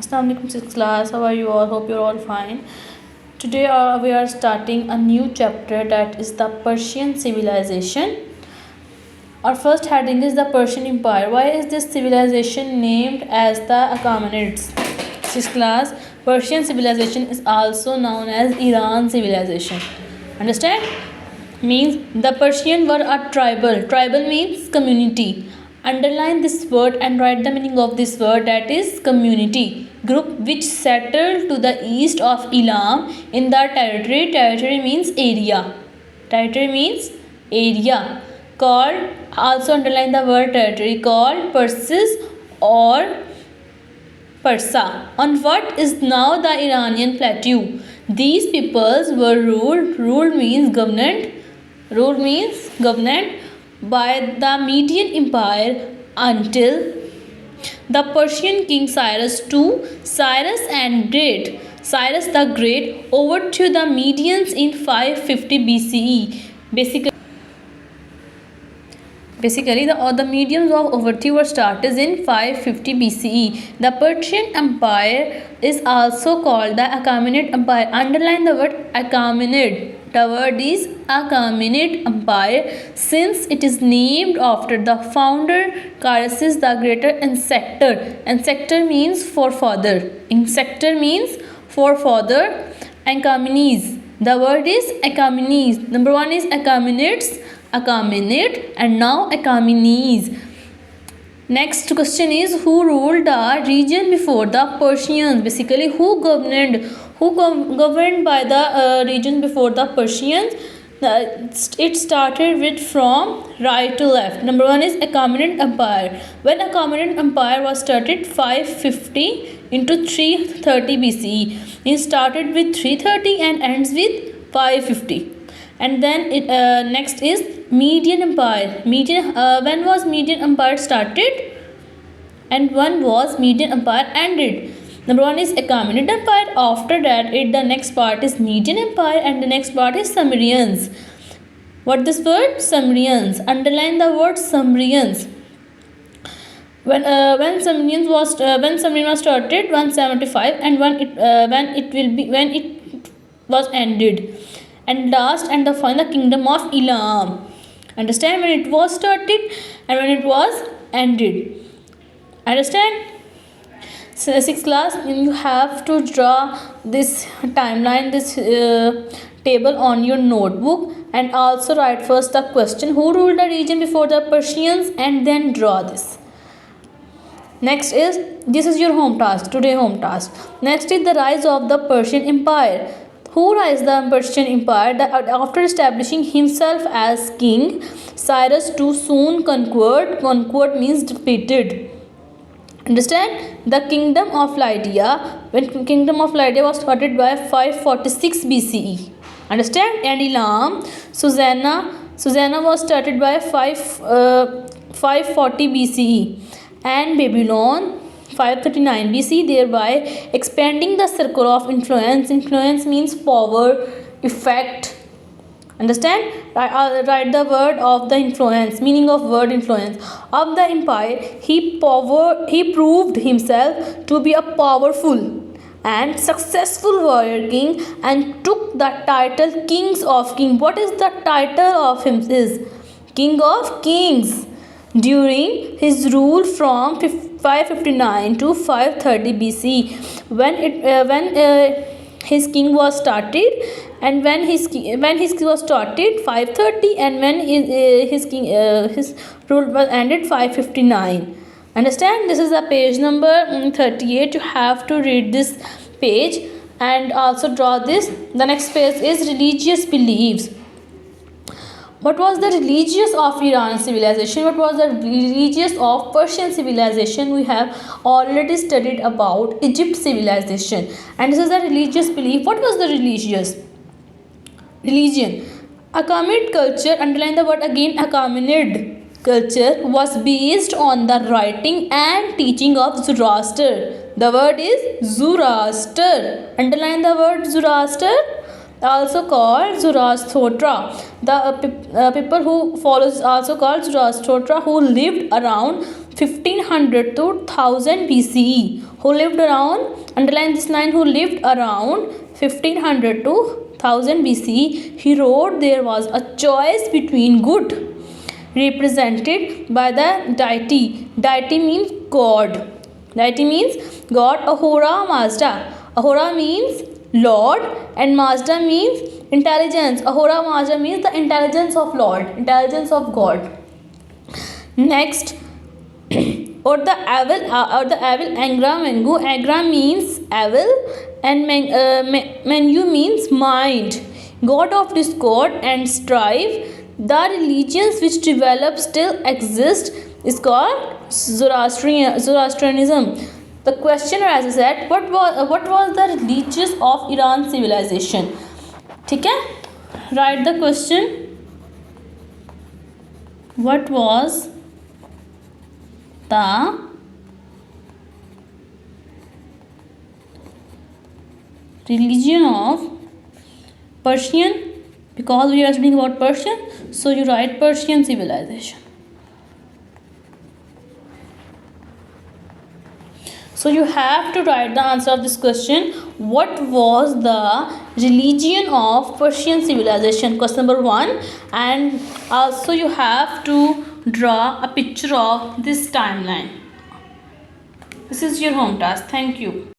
Assalamu alaikum, sixth class. How are you all? Hope you're all fine. Today we are starting a new chapter, that is the Persian civilization. Our first heading is the Persian Empire. Why is this civilization named as the Achaemenids? Sixth class. Persian civilization is also known as Iran civilization. Understand? Means the Persian were a tribal. Tribal means community. Underline this word and write the meaning of this word, that is community group, which settled to the east of Elam in the territory. Territory means area. Territory means area. Called, also underline the word territory, called Persis or Persa, on what is now the Iranian plateau. These peoples were ruled means governed by the Median Empire until the Persian king Cyrus II. Cyrus the Great overthrew the Medians in 550 BCE. Basically, the mediums of overthrow were started in 550 BCE. The Persian Empire is also called the Achaemenid Empire. Underline the word Achaemenid. The word is Achaemenid Empire, since it is named after the founder Cyrus the Greater. Ancestor means forefather. Ancestor means forefather. Achaemenes. The word is Achaemenes. Number one is Achaemenids, Achaemenid, and now Achaemenes. Next question is, who ruled the region before the Persians? Basically, who governed by the region before the Persians? It started with from right to left. Number one is Achaemenid Empire. When Achaemenid Empire was started 550 into 330 BCE. It started with 330 and ends with 550. And then next is Median Empire. When was Median Empire started and when was Median Empire ended? Number one is Achaemenid Empire. After that, the next part is Median Empire, and the next part is Sumerians. What this word? Sumerians. Underline the word Sumerians. When Sumerian was started 175, and when it was ended. And last and the final kingdom of Elam. Understand? When it was started and when it was ended. Understand? So, sixth class, you have to draw this timeline, this table on your notebook, and also write first the question, who ruled the region before the Persians, and then draw this. Next is, this is your home task, today home task. Next is the rise of the Persian Empire. Who raised the Persian Empire? After establishing himself as king, Cyrus II soon conquered. Conquered means defeated. Understand? The kingdom of Lydia. When kingdom of Lydia was started by 546 BCE. Understand? And Elam, Susanna was started by 540 BCE. And Babylon 539 BC, thereby expanding the circle of influence. Influence means power, effect. Understand? Write the word of the influence, meaning of word influence of the empire. He proved himself to be a powerful and successful warrior king and took the title Kings of Kings. What is the title of him? Is King of Kings. During his rule from 559 to 530 BC, when his king was started, and when his king was started 530, and when his rule was ended 559. Understand? This is the page number 38. You have to read this page and also draw this. The next page is religious beliefs. What was the religious of Iran civilization? What was the religious of Persian civilization? We have already studied about Egypt civilization. And this is the religious belief. What was the religion? Achaemenid culture, underline the word again, Achaemenid culture was based on the writing and teaching of Zoroaster. The word is Zoroaster. Underline the word Zoroaster. Also called Zoroaster. The people who follows also called Zoroaster, who lived around 1500 to 1000 BCE. Who lived around, underline this line, who lived around 1500 to 1000 BCE. He wrote there was a choice between good, represented by the deity. Deity means God. Deity means God. Ahura Mazda. Ahura means Lord and Mazda means intelligence. Ahura Mazda means the intelligence of Lord, intelligence of God. Next, or the evil Angra Mengu. Angra means evil and Menu means mind. God of discord and strife. The religions which develop still exist is called Zoroastrianism. The question arises that what was the religions of Iran civilization? ठीक है, write the question. What was the religion of Persian? Because we are studying about Persian, so you write Persian civilization. So you have to write the answer of this question. What was the religion of Persian civilization? Question number 1. And also you have to draw a picture of this timeline. This is your home task. Thank you.